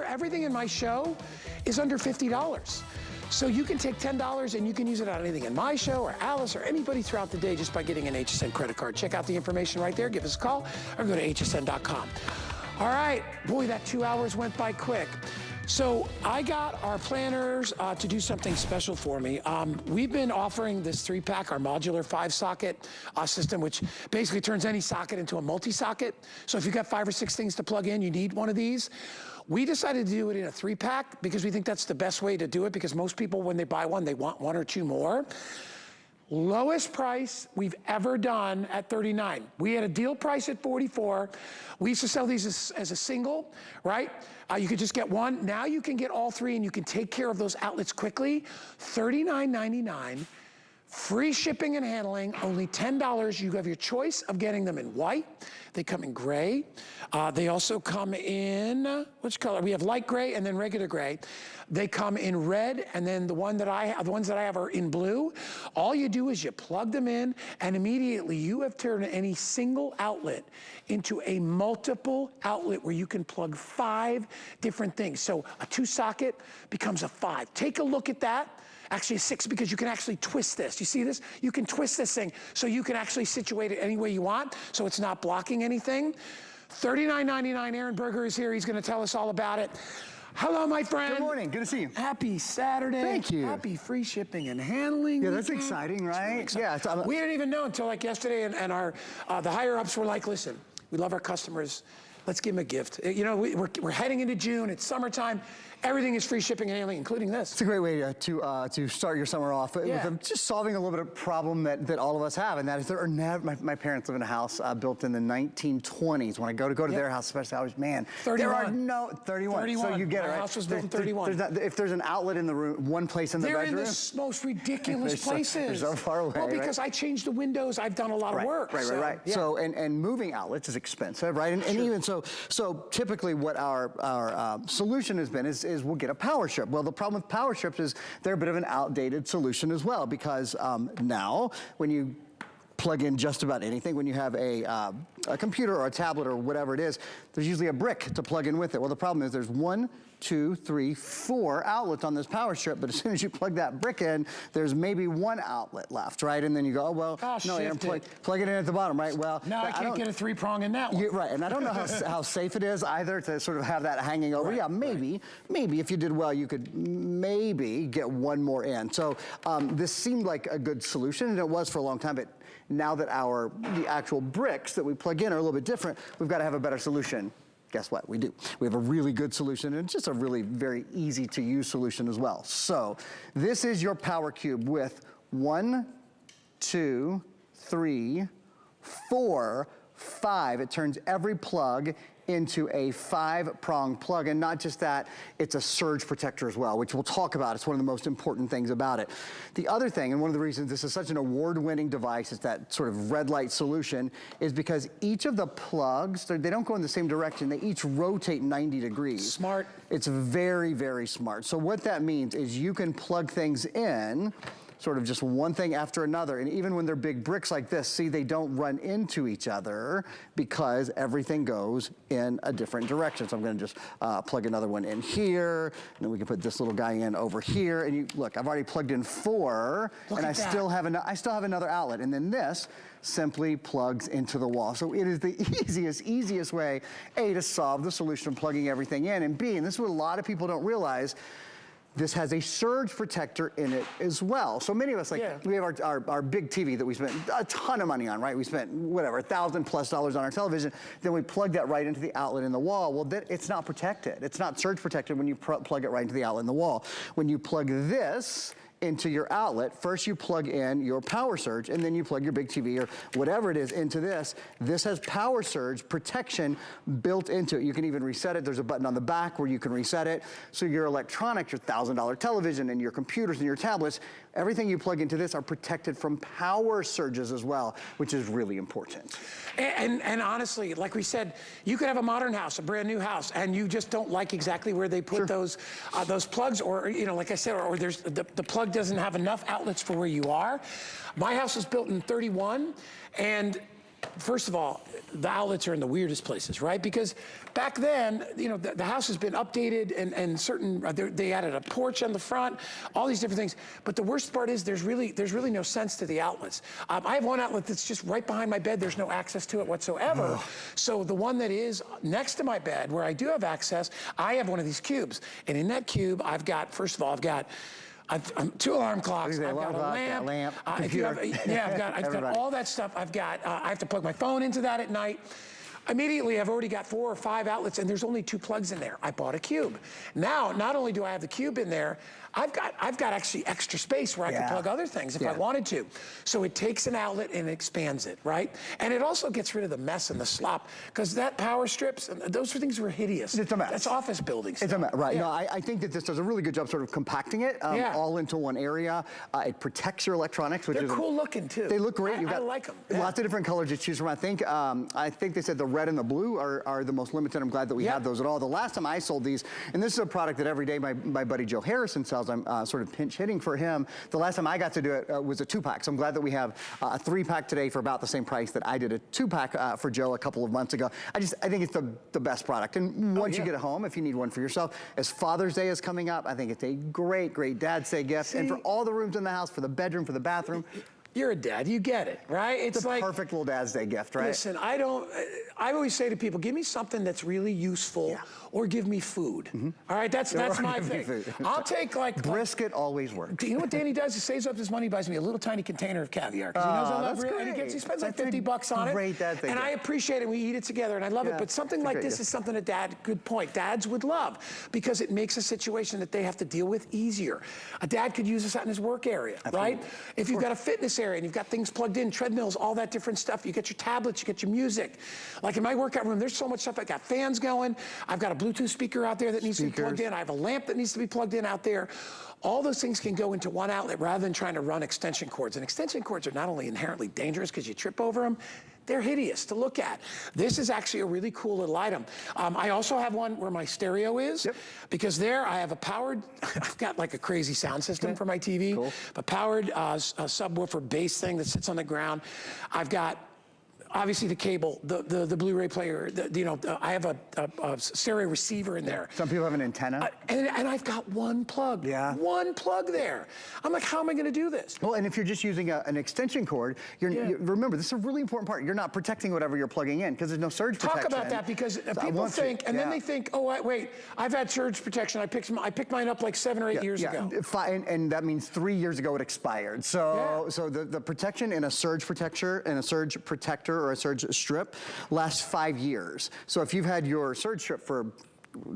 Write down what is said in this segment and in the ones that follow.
Everything in my show is under $50. So you can take $10 and you can use it on anything in my show or Alice or anybody throughout the day just by getting an HSN credit card. Check out the information right there, give us a call, or go to hsn.com. All right, boy, that 2 hours went by quick. So I got our planners to do something special for me. We've been offering this 3-pack, our modular 5-socket system, which basically turns any socket into a multi-socket. So if you've got 5 or 6 things to plug in, you need one of these. We decided to do it in a 3-pack because we think that's the best way to do it, because most people, when they buy one, they want 1 or 2 more. Lowest price we've ever done at $39. We had a deal price at $44. We used to sell these as a single, right? You could just get one. Now you can get all 3 and you can take care of those outlets quickly. $39.99. Free shipping and handling, only $10. You have your choice of getting them in white. They come in gray. They also come in, which color? We have light gray and then regular gray. They come in red, and then the ones that I have are in blue. All you do is you plug them in, and immediately you have turned any single outlet into a multiple outlet where you can plug 5 different things. So a 2-socket becomes a 5. Take a look at that. Actually a 6, because you can actually twist this. You see this? You can twist this thing so you can actually situate it any way you want, so it's not blocking anything. $39.99. Aaron Berger is here. He's going to tell us all about it. Hello, my friend. Good morning. Good to see you. Happy Saturday. Thank you. Happy free shipping and handling. Yeah, that's exciting, right? Really exciting. Yeah. We didn't even know until like yesterday, and our the higher-ups were like, listen, we love our customers. Let's give them a gift. You know, we're heading into June. It's summertime. Everything is free shipping and handling, including this. It's a great way to start your summer off with just solving a little bit of problem that all of us have, and that is there are never, my parents live in a house built in the 1920s. When I go to their house, especially, I was, man, 31. there are no, 31. So you get it, right? My house was built in 31. If there's an outlet in the room, one place in the bedroom. They're in the most ridiculous places. They're so far away, well, because I changed the windows, I've done a lot of work. Right. Yeah. So, and moving outlets is expensive, right? And even so typically what our solution has been is we'll get a power strip. Well, the problem with power strips is they're a bit of an outdated solution as well, because now when you plug in just about anything, when you have a computer or a tablet or whatever it is, there's usually a brick to plug in with it. Well, the problem is there's 1, 2, 3, 4 outlets on this power strip, but as soon as you plug that brick in, there's maybe 1 outlet left, right? And then you go, oh, well, no, you're plug it in at the bottom, right? Well, no, I can't get a 3-prong in that one. Right, and I don't know how safe it is either to sort of have that hanging over. Yeah, maybe if you did well, you could maybe get 1 more in. So this seemed like a good solution, and it was for a long time, but now that the actual bricks that we plug in are a little bit different, we've got to have a better solution. Guess what? We do. We have a really good solution, and it's just a really very easy to use solution as well. So this is your PowerCube with 1, 2, 3, 4, 5. It turns every plug into a 5-prong plug, and not just that, it's a surge protector as well, which we'll talk about. It's one of the most important things about it. The other thing, and one of the reasons this is such an award-winning device, is that sort of red light solution, is because each of the plugs, they don't go in the same direction, they each rotate 90 degrees. Smart. It's very, very smart. So what that means is you can plug things in sort of just one thing after another. And even when they're big bricks like this, see, they don't run into each other because everything goes in a different direction. So I'm gonna just plug another one in here, and then we can put this little guy in over here. And you look, I've already plugged in 4, and I still have another outlet. And then this simply plugs into the wall. So it is the easiest way, A, to solve the solution of plugging everything in, and B, and this is what a lot of people don't realize, this has a surge protector in it as well. So many of us, we have our big TV that we spent a ton of money on, right? We spent, whatever, $1,000+ on our television. Then we plug that right into the outlet in the wall. Well, it's not protected. It's not surge protected when you plug it right into the outlet in the wall. When you plug this into your outlet, first you plug in your power surge, and then you plug your big TV or whatever it is into this. This has power surge protection built into it. You can even reset it. There's a button on the back where you can reset it. So your electronics, your $1,000 television and your computers and your tablets, everything you plug into this are protected from power surges as well, which is really important. And honestly, like we said, you could have a modern house, a brand new house, and you just don't like exactly where they put those plugs, or, you know, like I said, or there's the plug doesn't have enough outlets for where you are. My house was built in 31, and First of all, the outlets are in the weirdest places, right? Because back then, you know, the house has been updated and certain, they added a porch on the front, all these different things. But the worst part is there's really no sense to the outlets. I have one outlet that's just right behind my bed. There's no access to it whatsoever. Ugh. So the one that is next to my bed where I do have access, I have one of these cubes. And in that cube, I've got, first of all, I've got 2 alarm clocks. I've got a lamp. If you have, I've got all that stuff. I've got. I have to plug my phone into that at night. Immediately, I've already got 4 or 5 outlets, and there's only 2 plugs in there. I bought a cube. Now, not only do I have the cube in there, I've got actually extra space where I can plug other things if I wanted to. So it takes an outlet and it expands it, right? And it also gets rid of the mess and the slop, because that power strips, those things were hideous. It's a mess. That's office buildings. It's a mess, right? Yeah. No, I think that this does a really good job sort of compacting it all into one area. It protects your electronics, which They're cool looking too. They look great. I like them. Lots of different colors to choose from. I think they said the red and the blue are the most limited. I'm glad that we have those at all. The last time I sold these, and this is a product that every day my buddy Joe Harrison sells. I'm sort of pinch hitting for him. The last time I got to do it was a 2-pack. So I'm glad that we have a 3-pack today for about the same price that I did a 2-pack for Joe a couple of months ago. I think it's the best product. And once you get it home, if you need one for yourself, as Father's Day is coming up, I think it's a great, great Dad's Day gift. And for all the rooms in the house, for the bedroom, for the bathroom. You're a dad, you get it, right? It's like perfect little Dad's Day gift, right? Listen, I always say to people, give me something that's really useful, or give me food. All right, that's my thing. I'll take brisket always works. Do you know what Danny does? He saves up his money, buys me a little tiny container of caviar, because he knows I love it, and he spends like $50 on it. Great Dad's Day and gift. I appreciate it. We eat it together, and I love it. But something like this is something a dad, good point, dads would love, because it makes a situation that they have to deal with easier. A dad could use this out in his work area, right? If you've got a fitness area and you've got things plugged in, treadmills, all that different stuff. You get your tablets, you get your music. Like in my workout room, there's so much stuff. I got fans going. I've got a Bluetooth speaker out there that needs to be plugged in. I have a lamp that needs to be plugged in out there. All those things can go into one outlet rather than trying to run extension cords. And extension cords are not only inherently dangerous because you trip over them, they're hideous to look at. This is actually a really cool little item. I also have one where my stereo is, because there I have a powered, I've got like a crazy sound system for my TV, a powered subwoofer bass thing that sits on the ground. I've got obviously the cable, the Blu-ray player, I have a stereo receiver in there. Some people have an antenna. And I've got one plug. One plug there. I'm like, how am I going to do this? Well, and if you're just using an extension cord, remember, this is a really important part. You're not protecting whatever you're plugging in, because there's no surge protection. Talk about that, because people think, and then they think, oh, wait, I've had surge protection. I picked mine up like 7 or 8 years ago. And that means 3 years ago it expired. So the protection in a surge protector or a surge strip lasts 5 years. So if you've had your surge strip for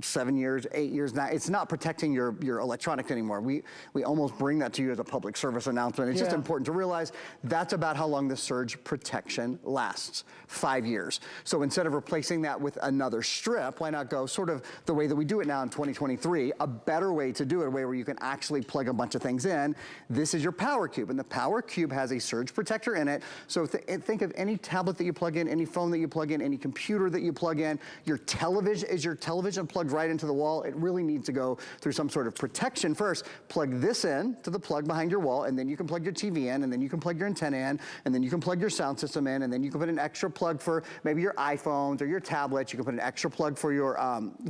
7 years, 8 years now, it's not protecting your electronics anymore. We almost bring that to you as a public service announcement. It's just important to realize that's about how long the surge protection lasts, 5 years. So instead of replacing that with another strip, why not go sort of the way that we do it now in 2023, a better way to do it, a way where you can actually plug a bunch of things in. This is your PowerCube, and the PowerCube has a surge protector in it. So think of any tablet that you plug in, any phone that you plug in, any computer that you plug in. Your television plugged right into the wall. It really needs to go through some sort of protection first. Plug this in to the plug behind your wall, and then you can plug your TV in, and then you can plug your antenna in, and then you can plug your sound system in, and then you can put an extra plug for maybe your iPhones or your tablets. You can put an extra plug for your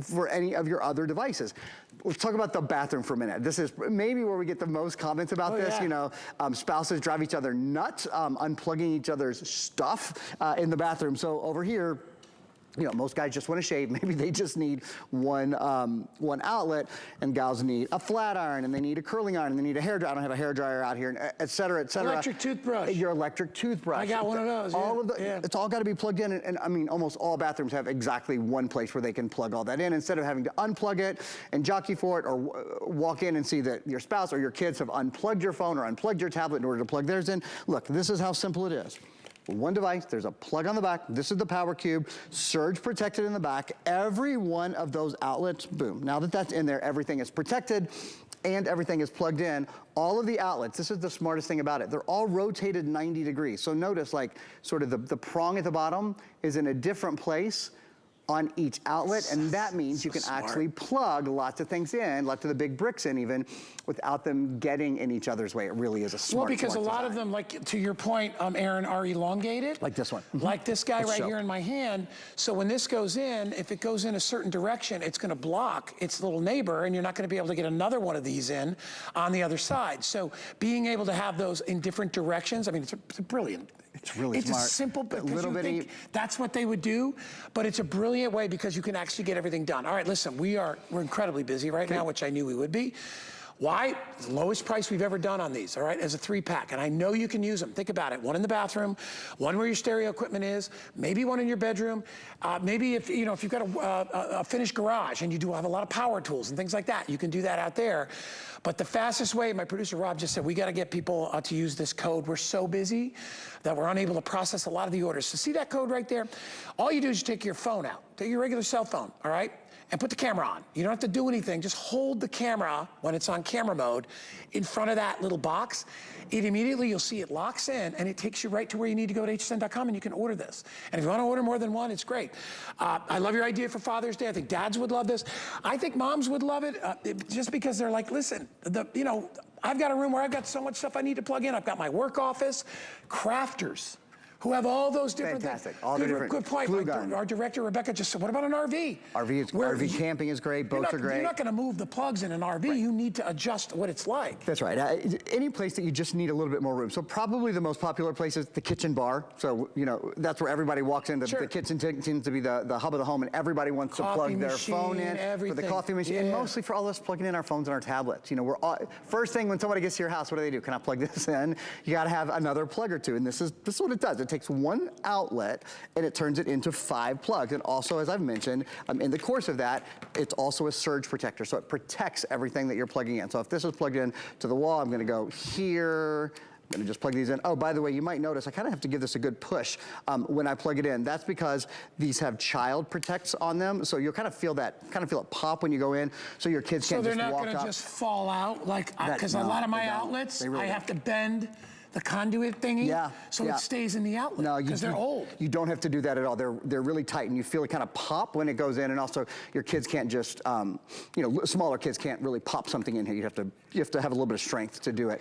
for any of your other devices. Let's talk about the bathroom for a minute. This is maybe where we get the most comments about this. You know, spouses drive each other nuts, unplugging each other's stuff in the bathroom. So over here, you know, most guys just want to shave. Maybe they just need one outlet, and gals need a flat iron, and they need a curling iron, and they need a hairdryer. I don't have a hairdryer out here, et cetera, et cetera. Electric toothbrush. Your electric toothbrush. I got one of those. All of the, it's all got to be plugged in, and I mean, almost all bathrooms have exactly one place where they can plug all that in, instead of having to unplug it and jockey for it, or walk in and see that your spouse or your kids have unplugged your phone or unplugged your tablet in order to plug theirs in. Look, this is how simple it is. One device, there's a plug on the back. This is the PowerCube, surge protected in the back. Every one of those outlets, boom. Now that that's in there, everything is protected and everything is plugged in. All of the outlets, this is the smartest thing about it, they're all rotated 90 degrees. So notice, like, sort of the prong at the bottom is in a different place on each outlet, and that means you can actually plug lots of things in, lots of the big bricks in even, without them getting in each other's way. It really is a smart, well, because smart a lot design. of them, like to your point, Aaron, are elongated. Like this one. Like this guy Let's right here in my hand. So when this goes in, if it goes in a certain direction, it's gonna block its little neighbor, and you're not gonna be able to get another one of these in on the other side. So being able to have those in different directions, I mean, it's a brilliant. It's really smart. It's a simple, because little you think that's what they would do, but it's a brilliant way because you can actually get everything done. All right, listen, we're incredibly busy right now, which I knew we would be. Why? It's the lowest price we've ever done on these, all right, as a 3-pack. And I know you can use them. Think about it. One in the bathroom, one where your stereo equipment is, maybe one in your bedroom. Maybe if you've got a finished garage and you do have a lot of power tools and things like that, you can do that out there. But the fastest way, my producer Rob just said, we got to get people to use this code. We're so busy that we're unable to process a lot of the orders. So see that code right there? All you do is take your phone out, take your regular cell phone, all right? And put the camera on. You don't have to do anything. Just hold the camera when it's on camera mode in front of that little box. It immediately, you'll see it locks in, and it takes you right to where you need to go to hsn.com, and you can order this. And if you want to order more than one, it's great. I love your idea for Father's Day. I think dads would love this. I think moms would love it, just because they're like, listen, I've got a room where I've got so much stuff I need to plug in. I've got my work office, crafters, who have all those different Fantastic. things. All the different good point. glue gun. Our director, Rebecca, just said, what about an RV? RV camping is great, boats are great. You're not going to move the plugs in an RV. Right. You need to adjust what it's like. That's right. Any place that you just need a little bit more room. So probably the most popular place is the kitchen bar. So, that's where everybody walks in. The kitchen tends to be the hub of the home, and everybody wants to plug their phone in for the coffee machine, and mostly for all of us plugging in our phones and our tablets. First thing when somebody gets to your house, what do? Can I plug this in? You got to have another plug or two, and this is what it does. It takes one outlet and it turns it into 5 plugs. And also, as I've mentioned, in the course of that, it's also a surge protector. So it protects everything that you're plugging in. So if this is plugged in to the wall, I'm gonna go here. I'm gonna just plug these in. Oh, by the way, you might notice I kind of have to give this a good push when I plug it in. That's because these have child protects on them, so you'll kind of feel it pop when you go in, so your kids can't just walk up. So they're not gonna just fall out, like, because a lot of my outlets, I have to bend the conduit thingy, so it stays in the outlet, because they're old. You don't have to do that at all. They're really tight, and you feel it kind of pop when it goes in, and also your kids can't just, smaller kids can't really pop something in here. You have to have a little bit of strength to do it.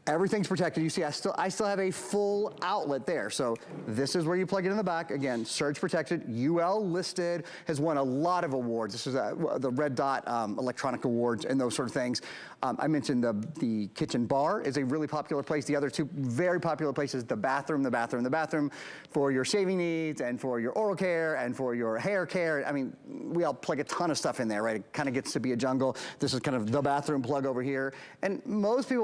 Everything's protected. You see, I still have a full outlet there. So this is where you plug it in the back. Again, surge protected, UL listed, has won a lot of awards. This is the Red Dot electronic awards and those sort of things. I mentioned the kitchen bar is a really popular place. The other 2 very popular places, the bathroom for your shaving needs and for your oral care and for your hair care. I mean, we all plug a ton of stuff in there, right? It kind of gets to be a jungle. This is kind of the bathroom plug over here. And most people